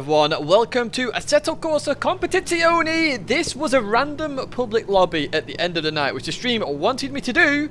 everyone, welcome to Assetto Corsa Competizione. This was a random public lobby at the end of the night, which the stream wanted me to do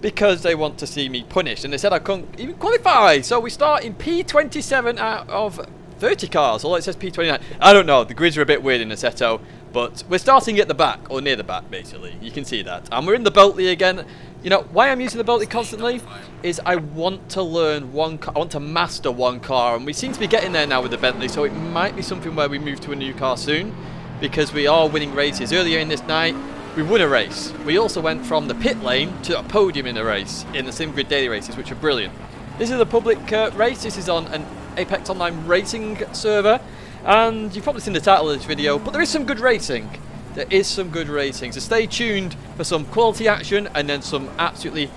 because they want to see me punished, and they said I couldn't even qualify. So we start in P27 out of 30 cars, although it says P29. I don't know, the grids are a bit weird in Assetto, but we're starting at the back, or near the back basically. You can see that. And we're in the Bentley again. You know, why I'm using the Bentley constantly is I want to learn one car, I want to master one car, and we seem to be getting there now with the Bentley, so it might be something where we move to a new car soon, because we are winning races. Earlier in this night, we won a race. We also went from the pit lane to a podium in a race, in the Sim Grid daily races, which are brilliant. This is a public race. This is on an Apex Online racing server, and you've probably seen the title of this video, but there is some good racing. There is some good racing, so stay tuned for some quality action and then some absolutely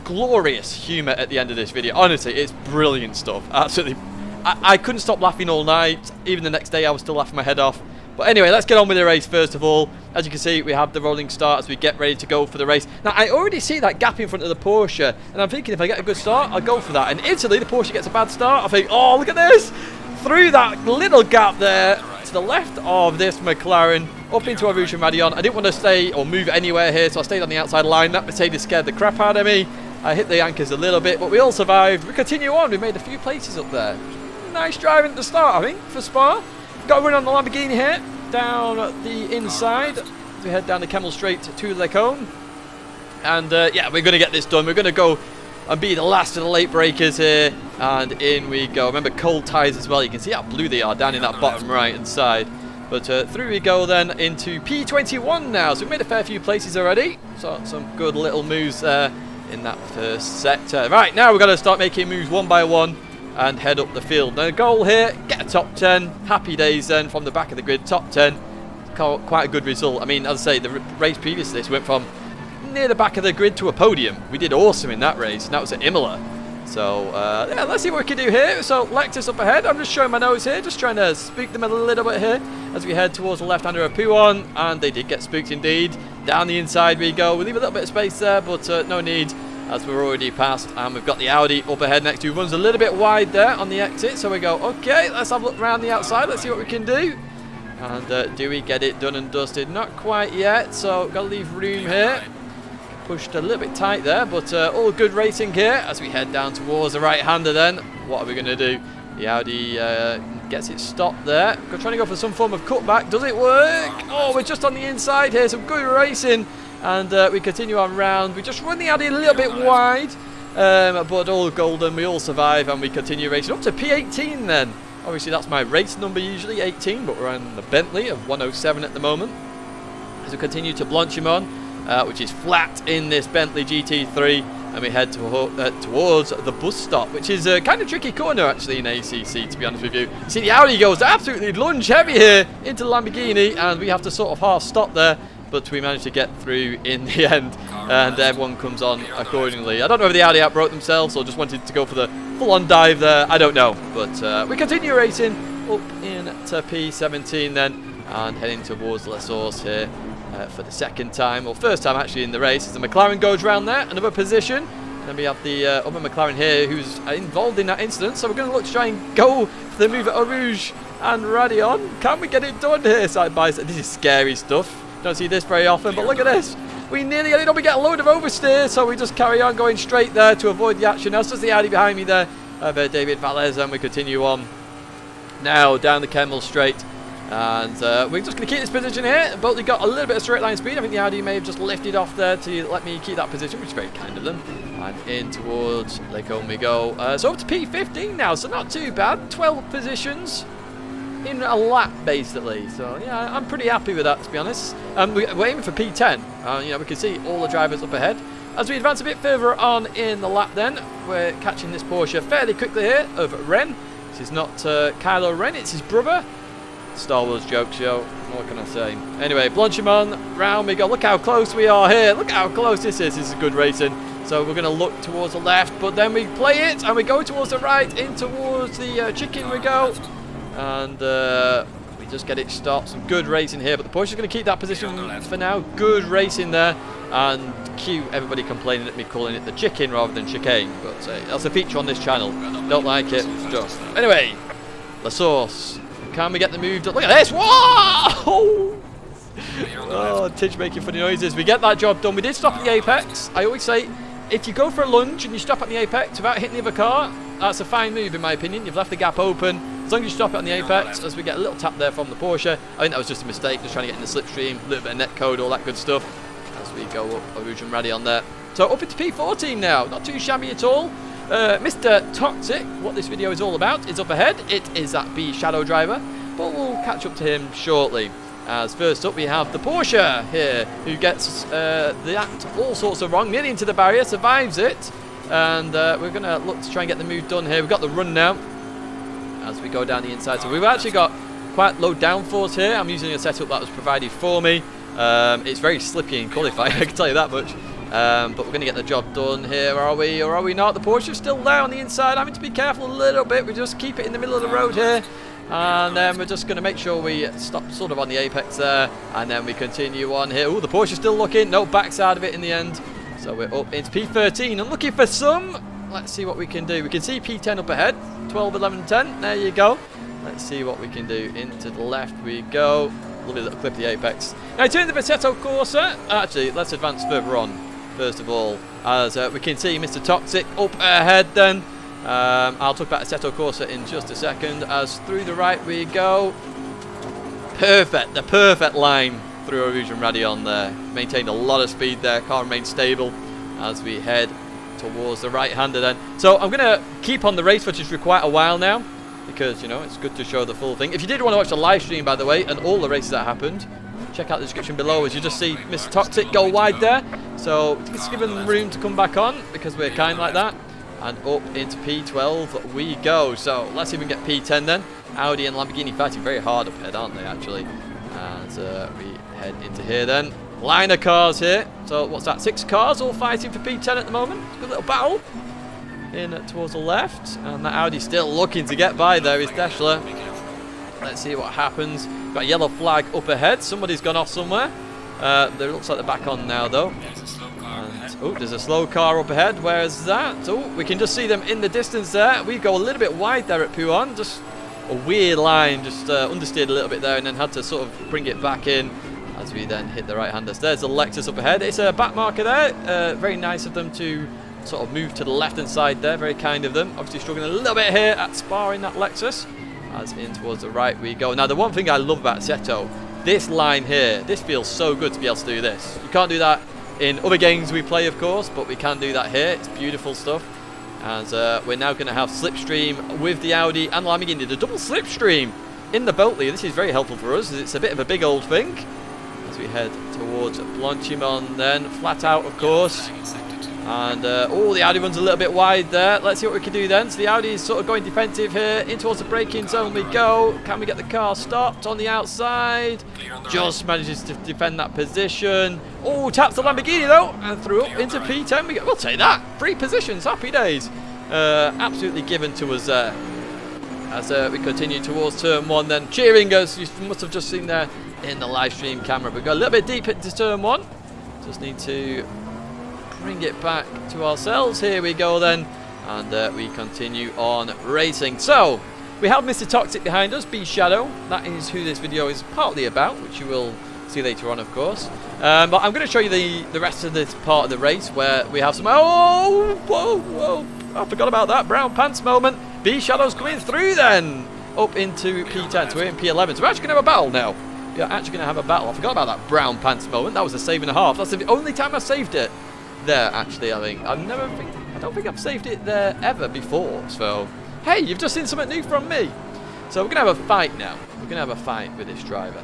glorious humour at the end of this video. Honestly, it's brilliant stuff. Absolutely. I couldn't stop laughing all night. Even the next day I was still laughing my head off. But anyway, let's get on with the race first of all. As you can see, we have the rolling start as we get ready to go for the race. Now, I already see that gap in front of the Porsche, and I'm thinking if I get a good start, I'll go for that. And instantly the Porsche gets a bad start. I think, oh, look at this! Through that little gap there, to the left of this McLaren, up into Rouge and Radion. I didn't want to stay or move anywhere here, so I stayed on the outside line. That Mercedes scared the crap out of me. I hit the anchors a little bit, but we all survived. We continue on. We made a few places up there. Nice driving at the start, I think, for Spa. Got a run on the Lamborghini here, down the inside. We head down the Kemmel Straight to Lecombe. And yeah, we're going to get this done. We're going to go and be the last of the late breakers here. And in we go. Remember, cold tyres as well. You can see how blue they are down in that bottom right-hand side. But through we go then into P21 now. So we've made a fair few places already. So some good little moves there in that first sector. Right, now we're going to start making moves one by one and head up the field. Now the goal here, get a top 10. Happy days then from the back of the grid. Top 10. Quite a good result. I mean, as I say, the race previous to this went from near the back of the grid to a podium. We did awesome in that race, and that was at Imola. So, yeah, let's see what we can do here. So, Lexus up ahead. I'm just showing my nose here, just trying to spook them a little bit here as we head towards the left-hander of Puon, and they did get spooked indeed. Down the inside we go. We leave a little bit of space there, but no need, as we're already past, and we've got the Audi up ahead next to. Runs a little bit wide there on the exit, so we go, okay, let's have a look around the outside. Let's see what we can do. And do we get it done and dusted? Not quite yet, so got to leave room here. Pushed a little bit tight there, but all good racing here as we head down towards the right-hander then. What are we going to do? The Audi gets it stopped there. We're trying to go for some form of cutback. Does it work? Oh, we're just on the inside here. Some good racing. And we continue on round. We just run the Audi a little bit wide, but all golden. We all survive and we continue racing up to P18 then. Obviously, that's my race number usually, 18, but we're on the Bentley of 107 at the moment. As we continue to Blanchimont, which is flat in this Bentley GT3, and we head towards the bus stop, which is a kind of tricky corner actually in ACC, to be honest with you. You see the Audi goes absolutely lunge heavy here into the Lamborghini, and we have to sort of half stop there, but we managed to get through in the end, and everyone comes on accordingly. I don't know if the Audi outbroke themselves or just wanted to go for the full-on dive there, I don't know, but we continue racing up into P17 then, and heading towards La Source here. For the second time, or first time actually in the race, as the McLaren goes round there, another position. And then we have the other McLaren here who's involved in that incident, so we're going to look to try and go for the move at Rouge and Radion. Can we get it done here side by side? This is scary stuff. Don't see this very often, but look at this. We nearly get it done. We get a load of oversteer, so we just carry on going straight there to avoid the action. That's just the Audi behind me there of David Valles, and we continue on now down the Kemmel Straight. And we're just going to keep this position here. Both got a little bit of straight line speed. I think the Audi may have just lifted off there to let me keep that position, which is very kind of them. And in towards Lecombe we go. So up to P15 now, so not too bad. 12 positions in a lap basically. So yeah, I'm pretty happy with that, to be honest. We're aiming for P10. You know, we can see all the drivers up ahead. As we advance a bit further on in the lap then, we're catching this Porsche fairly quickly here of Ren. This is not Kylo Ren, it's his brother. Star Wars joke show, what can I say? Anyway, Blanchimont, round we go. Look how close we are here. Look how close this is. This is good racing. So we're going to look towards the left, but then we play it and we go towards the right, in towards the chicken we go. And we just get it stopped. Some good racing here, but the Porsche is going to keep that position for now. Good racing there. And cue everybody complaining at me calling it the chicken rather than chicane. But that's a feature on this channel. Don't like it. Just. Anyway. the source. Can we get the move done? Look at this! Whoa! Oh, Tidge making funny noises. We get that job done. We did stop at the apex. I always say, if you go for a lunge and you stop at the apex without hitting the other car, that's a fine move in my opinion. You've left the gap open. As long as you stop it on the apex, as we get a little tap there from the Porsche. I think that was just a mistake, just trying to get in the slipstream, a little bit of netcode, all that good stuff. As we go up, Rouge and Raddy on there. So up into P14 now, not too shabby at all. Mr. Toxic, what this video is all about, is up ahead. It is that B Shadow driver, but we'll catch up to him shortly. As first up we have the Porsche here, who gets the act all sorts of wrong, nearly into the barrier, survives it. And we're going to look to try and get the move done here. We've got the run now as we go down the inside. So we've actually got quite low downforce here. I'm using a setup that was provided for me. It's very slippy in qualifying, I can tell you that much. But we're going to get the job done here, are we? Or are we not? The Porsche's still there on the inside. Having to be careful a little bit. We just keep it in the middle of the road here. And then we're just going to make sure we stop sort of on the apex there. And then we continue on here. Oh, the Porsche's still looking. No backside of it in the end. So we're up into P13 and looking for some. Let's see what we can do. We can see P10 up ahead. 12, 11, 10. There you go. Let's see what we can do. Into the left we go. Lovely little clip of the apex. Now, in terms of Assetto Corsa, actually, let's advance further on, first of all, as we can see Mr. Toxic up ahead then. I'll talk about Assetto Corsa in just a second. As through the right we go. Perfect. The perfect line through Rouge and Raddy on there. Maintained a lot of speed there. Car remained stable as we head towards the right-hander then. So I'm going to keep on the race footage for quite a while now, because, you know, it's good to show the full thing. If you did want to watch the live stream, by the way, and all the races that happened, check out the description below, as you just see Mr. Toxic go wide there. So just give him room to come back on, because we're kind like that. And up into P12 we go. So let's see if we can get P10 then. Audi and Lamborghini fighting very hard up ahead, aren't they, actually? As we head into here then. Line of cars here. So what's that? 6 cars all fighting for P10 at the moment. Good little battle in towards the left. And that Audi still looking to get by there is Deschler. Let's see what happens. Got a yellow flag up ahead. Somebody's gone off somewhere. There looks like they're back on now though. And, oh, there's a slow car up ahead. Where is that? Oh, we can just see them in the distance there. We go a little bit wide there at P1. Just a weird line. Just understeered a little bit there and then had to sort of bring it back in as we then hit the right-handers. There's a Lexus up ahead. It's a back marker there. Very nice of them to sort of move to the left-hand side there. Very kind of them. Obviously struggling a little bit here at sparring that Lexus. As in towards the right we go. Now, the one thing I love about Assetto, this line here, this feels so good to be able to do this. You can't do that in other games we play, of course, but we can do that here. It's beautiful stuff. As we're now going to have slipstream with the Audi and Lamborghini. The double slipstream in the Bentley. This is very helpful for us. It's a bit of a big old thing. As we head towards Blanchimon then. Flat out, of course. And, oh, the Audi runs a little bit wide there. Let's see what we can do then. So the Audi is sort of going defensive here. In towards the braking zone we go. Can we get the car stopped on the outside? Just manages to defend that position. Oh, taps the Lamborghini though. And through up into P10 we go. We'll take that. 3 positions. Happy days. Absolutely given to us there. As we continue towards turn 1 then. Cheering us. You must have just seen there in the live stream camera. We go a little bit deep into turn 1. Just need to bring it back to ourselves. Here we go then, and we continue on racing. So we have Mr. Toxic behind us, B Shadow. That is who this video is partly about, which you will see later on, of course. But I'm going to show you the rest of this part of the race where we have some. Oh, whoa, whoa! I forgot about that brown pants moment. B Shadow's coming through then, up into P10. So we're in P11. So we're actually going to have a battle now. We're actually going to have a battle. I forgot about that brown pants moment. That was a save and a half. That's the only time I saved it. There, actually, I think I don't think I've saved it there ever before. So hey, you've just seen something new from me. So we're gonna have a fight now. We're gonna have a fight with this driver.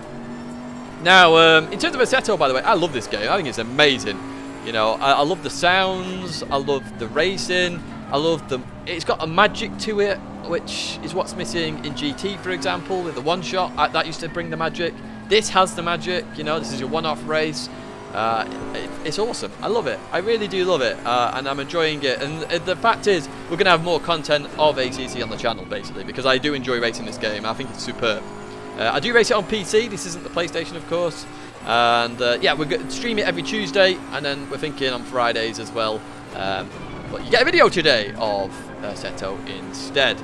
Now, in terms of Assetto, by the way, I love this game. I think it's amazing. You know, I love the sounds. I love the racing. I love the. It's got a magic to it, which is what's missing in GT, for example, with the one shot. That used to bring the magic. This has the magic. You know, this is your one-off race. It's awesome. I love it. I really do love it, and I'm enjoying it. And the fact is, we're going to have more content of ACC on the channel, basically, because I do enjoy racing this game. I think it's superb. I do race it on PC. This isn't the PlayStation, of course. And yeah, we're going to stream it every Tuesday, and then we're thinking on Fridays as well. But you get a video today of Assetto instead.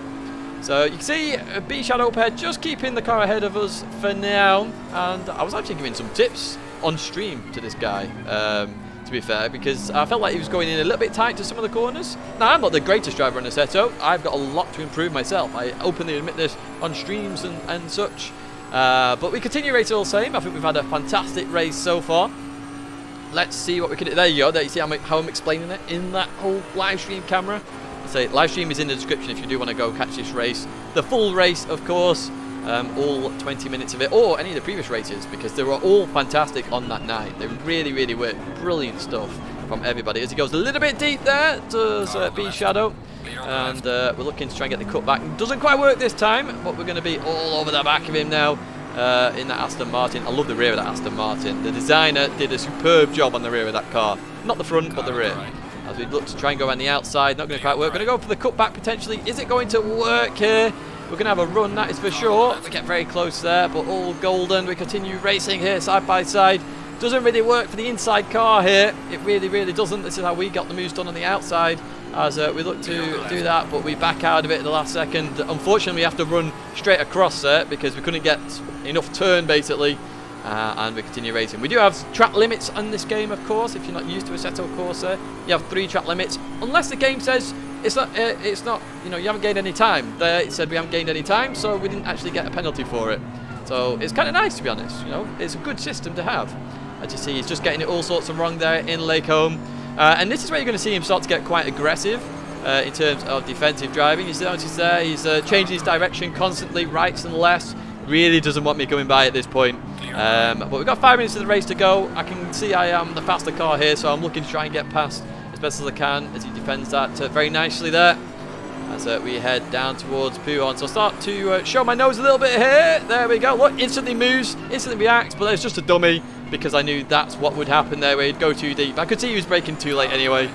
So you can see B Shadow Pair just keeping the car ahead of us for now, and I was actually giving some tips on stream to this guy, to be fair, because I felt like he was going in a little bit tight to some of the corners. Now, I'm not the greatest driver on Assetto. I've got a lot to improve myself. I openly admit this on streams and such. But we continue racing all the same. I think we've had a fantastic race so far. Let's see what we can do. There you go. There you see how I'm explaining it in that whole live stream camera. I say live stream is in the description if you do want to go catch this race. The full race, of course, all 20 minutes of it, or any of the previous races, because they were all fantastic on that night. They really, really were brilliant stuff from everybody. As he goes a little bit deep there, does B Shadow. And we're looking to try and get the cut back. Doesn't quite work this time, but we're going to be all over the back of him now in that Aston Martin. I love the rear of that Aston Martin. The designer did a superb job on the rear of that car. Not the front, but the rear. As we look to try and go around the outside, not going to quite work. Going to go for the cutback potentially. Is it going to work here? We're going to have a run, that is for sure. We get very close there, but all golden. We continue racing here side by side. Doesn't really work for the inside car here. It really, really doesn't. This is how we got the moves done on the outside, as we look to do that, but we back out of it at the last second. Unfortunately, we have to run straight across there because we couldn't get enough turn, basically. And we continue racing. We do have track limits on this game, of course. If you're not used to Assetto Corsa, you have 3 track limits, unless the game says it's not. You know, you haven't gained any time. There it said we haven't gained any time, so we didn't actually get a penalty for it. So it's kind of nice, to be honest. You know, it's a good system to have. As you see, he's just getting it all sorts of wrong there in Lake Home, and this is where you're going to see him start to get quite aggressive in terms of defensive driving. You see, notice there, he's changing his direction constantly, rights and lefts. Really doesn't want me coming by at this point. But we've got 5 minutes of the race to go. I can see I am the faster car here, so I'm looking to try and get past as best as I can as he defends that very nicely there. As we head down towards Puon. So I'll start to show my nose a little bit here. There we go. Look, instantly moves, instantly reacts, but there's just a dummy because I knew that's what would happen there, where he'd go too deep. I could see he was braking too late anyway.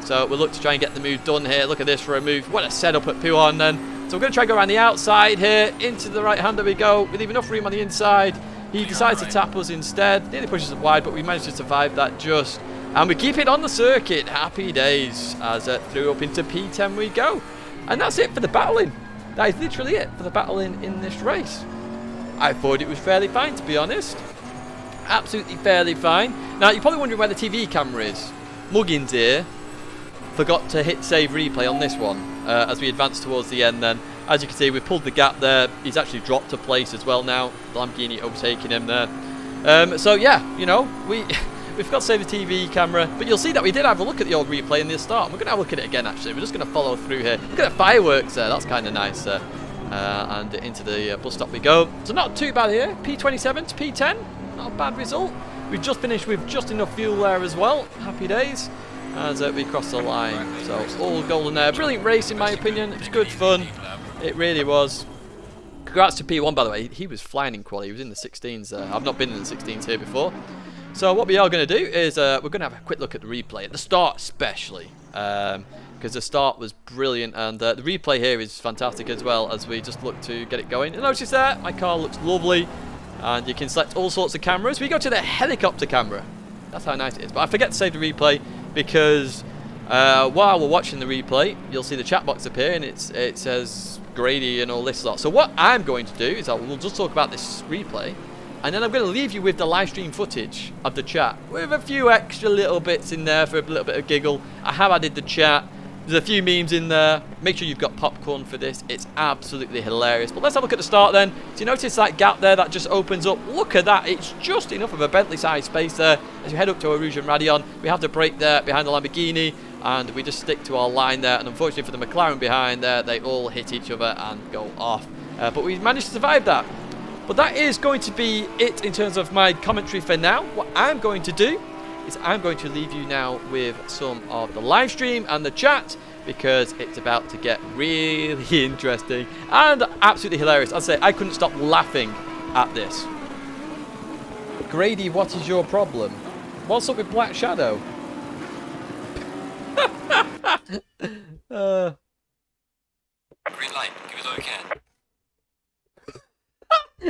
So we'll look to try and get the move done here. Look at this for a move. What a setup at Puon then. So we're going to try and go around the outside here. Into the right-hander we go. We leave enough room on the inside. He decides to tap us instead. Nearly pushes it wide, but we managed to survive that just. And we keep it on the circuit. Happy days. As through up into P10 we go. And that's it for the battling. That is literally it for the battling in this race. I thought it was fairly fine, to be honest. Absolutely fairly fine. Now, you're probably wondering where the TV camera is. Muggins here forgot to hit save replay on this one as we advance towards the end then. As you can see, we've pulled the gap there. He's actually dropped a place as well now. The Lamborghini overtaking him there. So, yeah, you know, we forgot to save the TV camera. But you'll see that we did have a look at the old replay in the start. We're going to have a look at it again, actually. We're just going to follow through here. Look at the fireworks there. That's kind of nice. And into the bus stop we go. So not too bad here. P27 to P10. Not a bad result. We've just finished with just enough fuel there as well. Happy days. As we cross the line. So all golden there. Brilliant race in my opinion. It was good fun. It really was. Congrats to P1, by the way. He was flying in quali. He was in the 16s there. I've not been in the 16s here before. So what we are going to do is we're going to have a quick look at the replay. At the start especially. Because the start was brilliant. And the replay here is fantastic as well as we just look to get it going. And notice there, my car looks lovely. And you can select all sorts of cameras. We go to the helicopter camera. That's how nice it is. But I forget to save the replay because while we're watching the replay, you'll see the chat box appear and it says Grady and all this lot. So what I'm going to do is we'll just talk about this replay, and then I'm going to leave you with the live stream footage of the chat with a few extra little bits in there for a little bit of giggle. I have added the chat. There's a few memes in there. Make sure you've got popcorn for this. It's absolutely hilarious. But let's have a look at the start then. So you notice that gap there that just opens up. Look at that. It's just enough of a Bentley-sized space there. As you head up to Aruj and Radion, we have to brake there behind the Lamborghini. And we just stick to our line there. And unfortunately for the McLaren behind there, they all hit each other and go off. But we managed to survive that. But that is going to be it in terms of my commentary for now. What I'm going to do is I'm going to leave you now with some of the live stream and the chat because it's about to get really interesting and absolutely hilarious. I'd say I couldn't stop laughing at this. Grady, what is your problem? What's up with Black Shadow? Green light, give it all you can.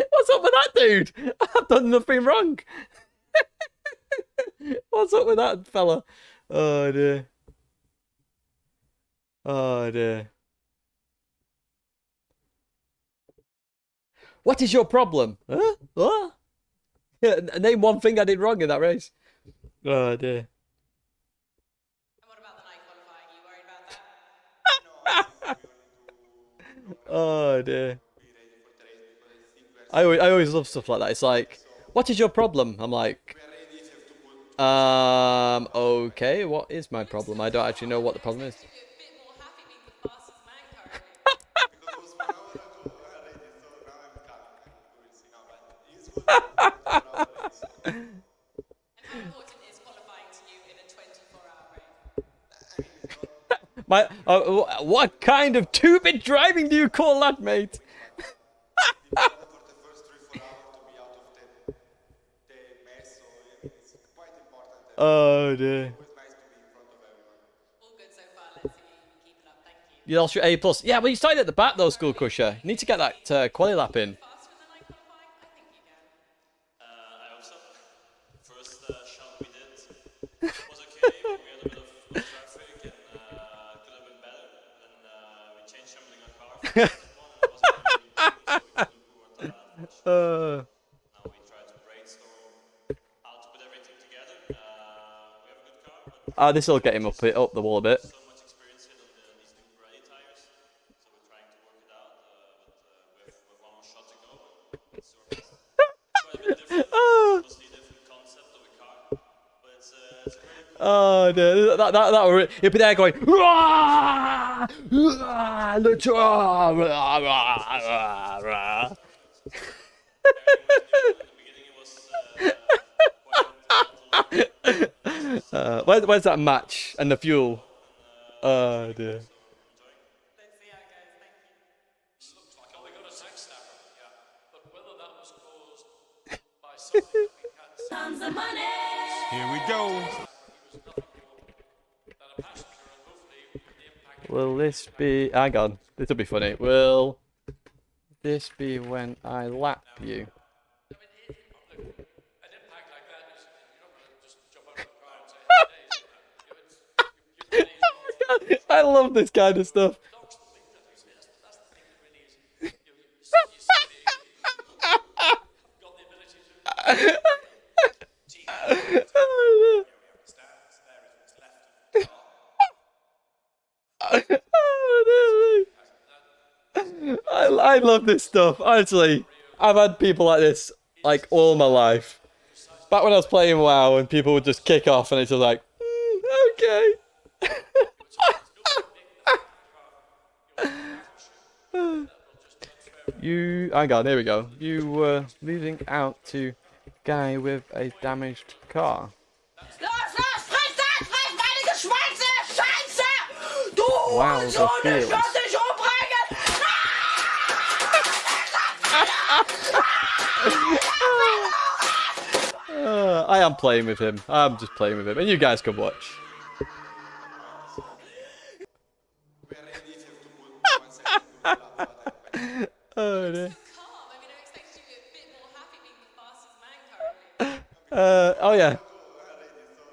What's up with that dude? I've done nothing wrong. What's up with that fella? Oh dear. Oh dear. What is your problem? Huh? What? Yeah, name one thing I did wrong in that race. Oh dear. And what about the night qualifying? Are you worried about that? Oh dear. I always love stuff like that. It's like, what is your problem? I'm like, okay, what is my problem? I don't actually know what the problem is. A bit more happy being the fastest man currently. And how important is qualifying to you in a 24-hour race? What kind of two-bit driving do you call that, mate? Oh dear. All good so far. Let's see you keep it up. Thank you. You lost your A plus. Yeah, well you started at the back though, School Crusher. You need to get that quali lap in. Faster than night qualifying? I think you can. I hope so. First shot we did was okay, but we had a bit of traffic and could have been better. Then we changed something on car for the second one and it wasn't really good, so we couldn't do what now we try to brainstorm how to put everything together. We have a good car, but This will get him up the wall a bit. so much experience here on these new rally tires, so we're trying to work it out. But we have one more shot to go. It's quite a bit different. Obviously, a different concept of a car, but it's a very cool. Oh dear. He'll be there going. "Rah! Rah! Let's rah! Rah! Rah! Rah!" In the beginning, it was quite Where's that match and the fuel? Oh dear. Let's see how it goes. Thank you. Looks like we got a tank snapper, yeah. But whether that was caused by something that we can't see, Tons of money. Here we go. he was nothing more than a passenger, and hopefully with the impact Will this be? Hang on. This will be funny. Will this be when I lap you? I mean, look, an impact like that is, you're not going to just jump out of the car and say, "Hey, days." You've I love this kind of stuff. dogs the thing that is, that's the thing that really is, you see got the ability to I love this stuff. Honestly, I've had people like this like all my life. Back when I was playing WoW and people would just kick off and it's just like, okay. Hang on, here we go. You were losing out to guy with a damaged car. Los, friss das! Friss meine Geschwänze! Scheiße! Du Wow, the Hurensohn, ich feels. lass dich umbringen! I am playing with him. I'm just playing with him. And you guys can watch. Oh, dear. Calm. I mean, I expected you to be a bit more happy being the fastest man currently. Oh, yeah.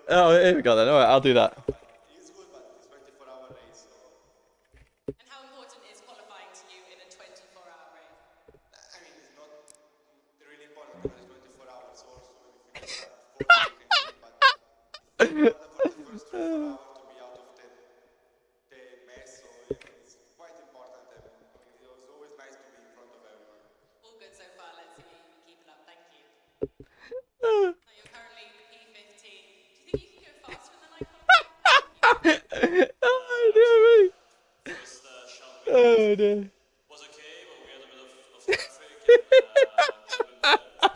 Oh, here we go then. Alright, I'll do that. And how important is qualifying to you in a 24-hour race? All good so far. Let's see you keep it up. Thank you. Now you're currently P15. Do you think you can go faster than night qualifying? Oh, dear me. First shot Oh, dear. was okay, but we had a bit of traffic and could have been better.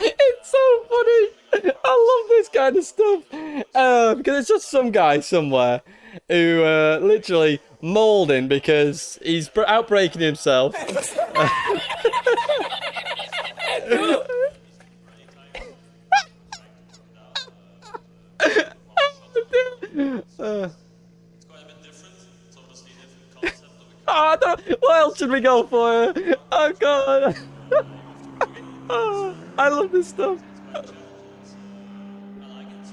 It's so funny. I love this kind of stuff. Because it's just some guy somewhere who literally molding because he's outbreaking himself. It's quite a bit different. It's obviously a different concept of a car. I don't, what else should we go for? Oh god. Oh, I love this stuff. I like it. I think it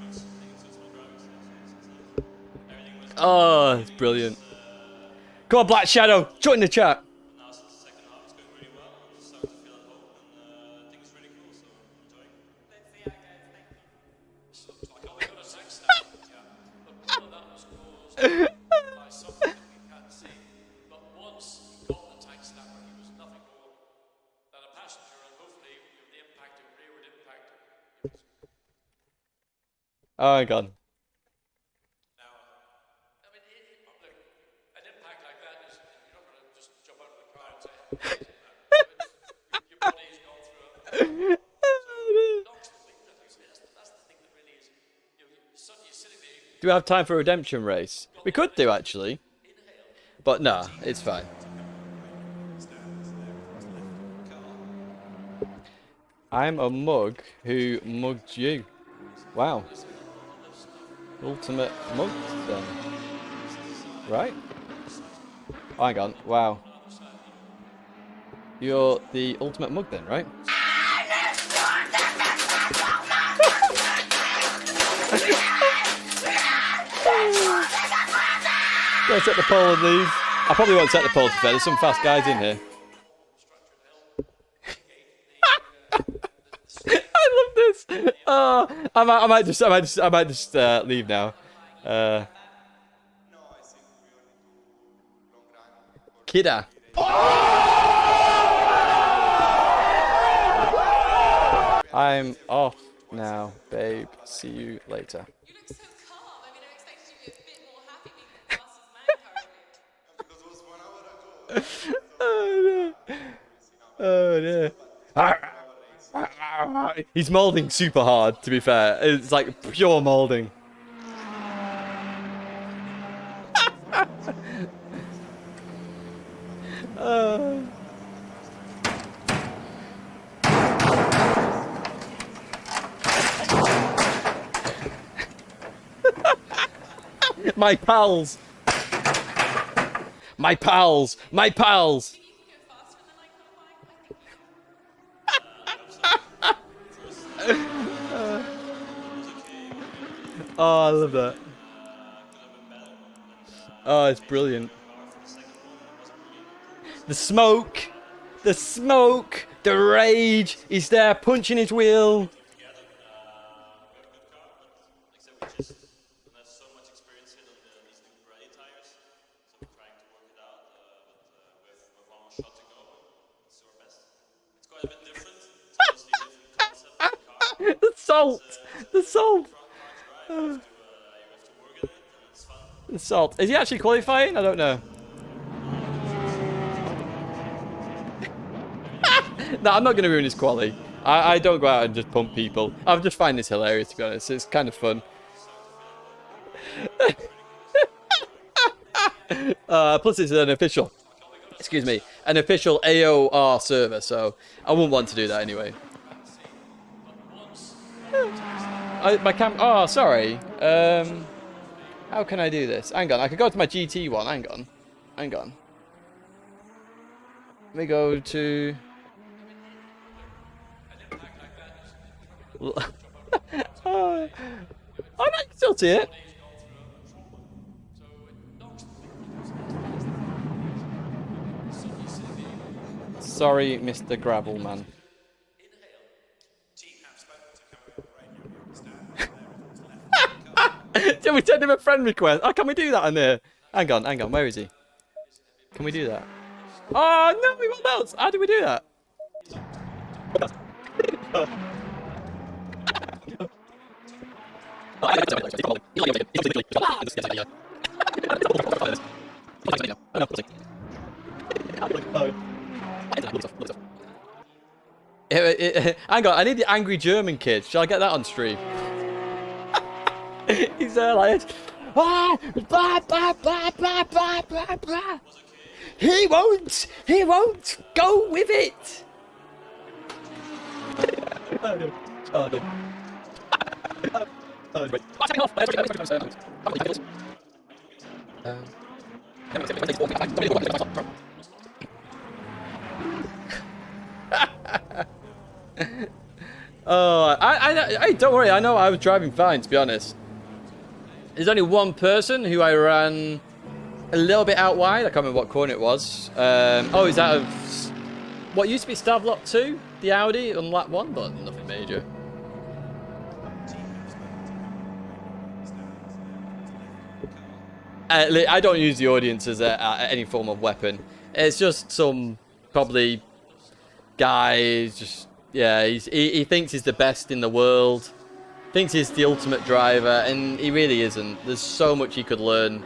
suits my driving style. Everything was Oh, it's brilliant. Come on, Black Shadow, join the chat. now since the second half it's going really well. I'm starting to feel at home and by something that we can't see. But once he got the tank snapper, he was nothing more than a passenger, and hopefully the impact of rearward impact. Oh my god. Now, I mean, look, an impact like that is, you're not going to just jump out of the car and say, your body's gone through a... That's the thing that really is, suddenly you're sitting there. Do we have time for a redemption race? We could do, actually. But nah, it's fine. I'm a mug who mugged you. Wow. Ultimate mug, then. Right? Oh, hang on. Wow. You're the ultimate mug, then, right? Gotta set the pole on these. I probably won't set the pole to fair. There's some fast guys in here. I love this. Oh, I might just leave now. Kidda. I'm off now, babe. See you later. You look so calm. I mean, I expected you to be a bit more happy being the fastest man currently. Oh dear. He's moulding super hard, to be fair. It's like pure moulding. My pals! My pals! My pals! You can go faster than I Oh, I love that. Oh, it's brilliant. The smoke! The smoke! The rage! He's there punching his wheel! The salt! The salt! The salt. Is he actually qualifying? I don't know. No, I'm not going to ruin his quali. I don't go out and just pump people. I just find this hilarious, to be honest. It's kind of fun. Plus, it's an official, excuse me, an official AOR server, so I wouldn't want to do that anyway. My cam. Oh, sorry. How can I do this? Hang on. I could go to my GT one. Hang on. Hang on. Let me go to. Oh, no, you can still see it. Sorry, Mr. Gravelman. Did we send him a friend request? Oh, can we do that on there? Hang on, hang on. Where is he? Can we do that? Oh, no, we want else. How do we do that? Hang on, I need the angry German kid. Shall I get that on stream? He's there like, ah, blah, blah, blah, blah, blah, blah, blah. He won't go with it. Oh, I don't worry. I know I was driving fine, to be honest. There's only one person who I ran a little bit out wide. I can't remember what corner it was. Oh, is that of what used to be Stavlot 2, the Audi on lap 1, but nothing major. I don't use the audience as any form of weapon. It's just some probably guy. Just yeah, he thinks he's the best in the world. Thinks he's the ultimate driver, and he really isn't. There's so much he could learn.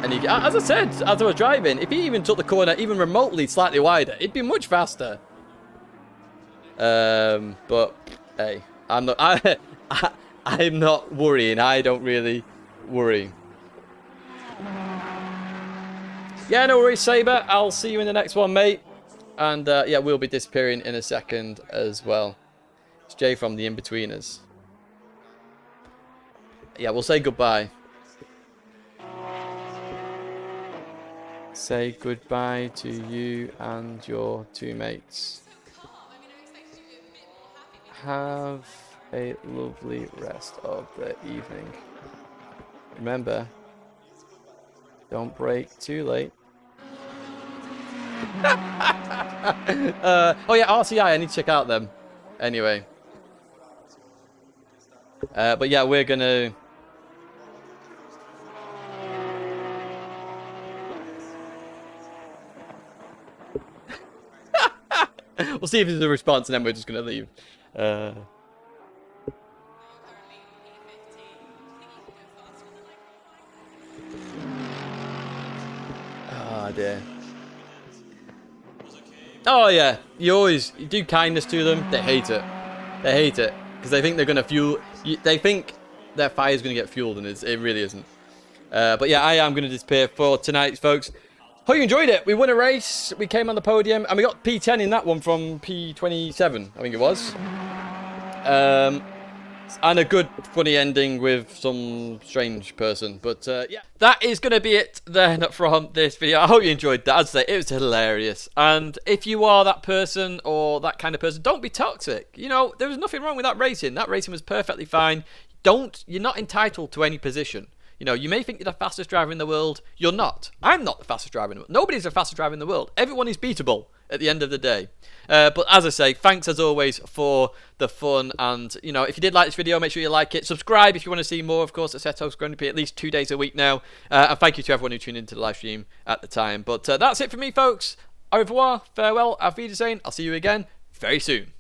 And he, as I said, as I was driving, if he even took the corner even remotely slightly wider, it'd be much faster. But hey, I'm not. I'm not worrying. I don't really worry. Yeah, no worries, Saber. I'll see you in the next one, mate. And yeah, we'll be disappearing in a second as well. It's Jay from the In-Betweeners. Yeah, we'll say goodbye. Say goodbye to you and your two mates. Have a lovely rest of the evening. Remember, don't break too late. Oh yeah, RCI, I need to check out them. Anyway. But yeah, we're gonna... We'll see if there's a response and then we're just gonna leave. Currently P15. Do you think you can go faster than like Oh dear. Oh yeah, you do kindness to them. They hate it. They hate it because they think they're gonna fuel. They think their fire's gonna get fueled, and it really isn't. But yeah, I am gonna disappear for tonight, folks. Hope you enjoyed it. We won a race. We came on the podium, and we got P10 in that one from P27, I think it was. And a good, funny ending with some strange person. But yeah, that is going to be it then from this video. I hope you enjoyed that. As I say, it was hilarious. And if you are that person or that kind of person, don't be toxic. You know, there was nothing wrong with that racing. That racing was perfectly fine. You're not entitled to any position. You know, you may think you're the fastest driver in the world. You're not. I'm not the fastest driver in the world. Nobody's the fastest driver in the world. Everyone is beatable at the end of the day. But as I say, thanks as always for the fun. And, you know, if you did like this video, make sure you like it. Subscribe if you want to see more. Of course, Assetto's going to be at least 2 days a week now. And thank you to everyone who tuned into the live stream at the time. But that's it for me, folks. Au revoir, farewell, auf Wiedersehen. I'll see you again very soon.